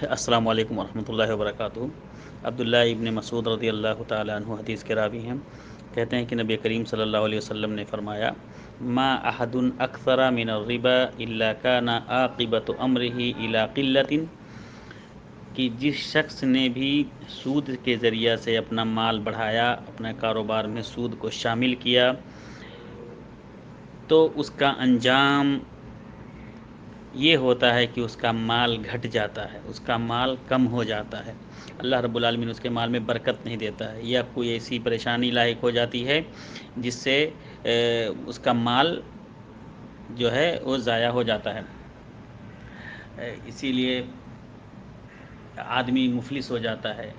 السلام علیکم ورحمۃ اللہ وبرکاتہ۔ عبداللہ ابن مسعود رضی اللہ تعالیٰ عنہ حدیث کے راوی ہیں، کہتے ہیں کہ نبی کریم صلی اللہ علیہ وسلم نے فرمایا، ما احد اکثر من الربا الا کان عاقبۃ امرہ الی قلۃ، کہ جس شخص نے بھی سود کے ذریعہ سے اپنا مال بڑھایا، اپنے کاروبار میں سود کو شامل کیا، تو اس کا انجام یہ ہوتا ہے کہ اس کا مال گھٹ جاتا ہے، اس کا مال کم ہو جاتا ہے، اللہ رب العالمین اس کے مال میں برکت نہیں دیتا ہے، یا کوئی ایسی پریشانی لاحق ہو جاتی ہے جس سے اس کا مال جو ہے وہ ضائع ہو جاتا ہے۔ اسی لیے آدمی مفلس ہو جاتا ہے۔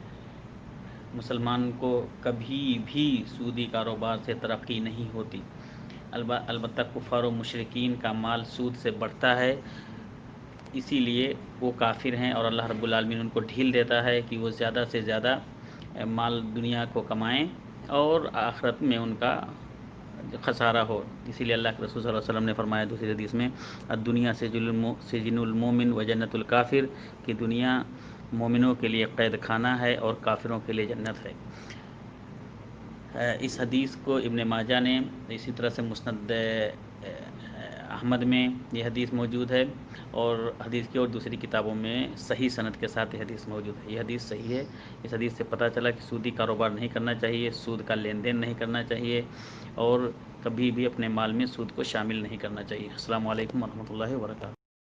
مسلمان کو کبھی بھی سودی کاروبار سے ترقی نہیں ہوتی۔ البتہ کفار و مشرکین کا مال سود سے بڑھتا ہے، اسی لیے وہ کافر ہیں، اور اللہ رب العالمین ان کو ڈھیل دیتا ہے کہ وہ زیادہ سے زیادہ مال دنیا کو کمائیں اور آخرت میں ان کا خسارہ ہو۔ اسی لیے اللہ کے رسول صلی اللہ علیہ وسلم نے فرمایا دوسری حدیث میں، الدنیا سجن المومن و جنت الکافر، کہ دنیا مومنوں کے لیے قید خانہ ہے اور کافروں کے لیے جنت ہے۔ اس حدیث کو ابن ماجہ نے، اسی طرح سے مسند احمد میں یہ حدیث موجود ہے، اور حدیث کی اور دوسری کتابوں میں صحیح سند کے ساتھ یہ حدیث موجود ہے۔ یہ حدیث صحیح ہے۔ اس حدیث سے پتہ چلا کہ سودی کاروبار نہیں کرنا چاہیے، سود کا لین دین نہیں کرنا چاہیے، اور کبھی بھی اپنے مال میں سود کو شامل نہیں کرنا چاہیے۔ السلام علیکم ورحمۃ اللہ وبرکاتہ۔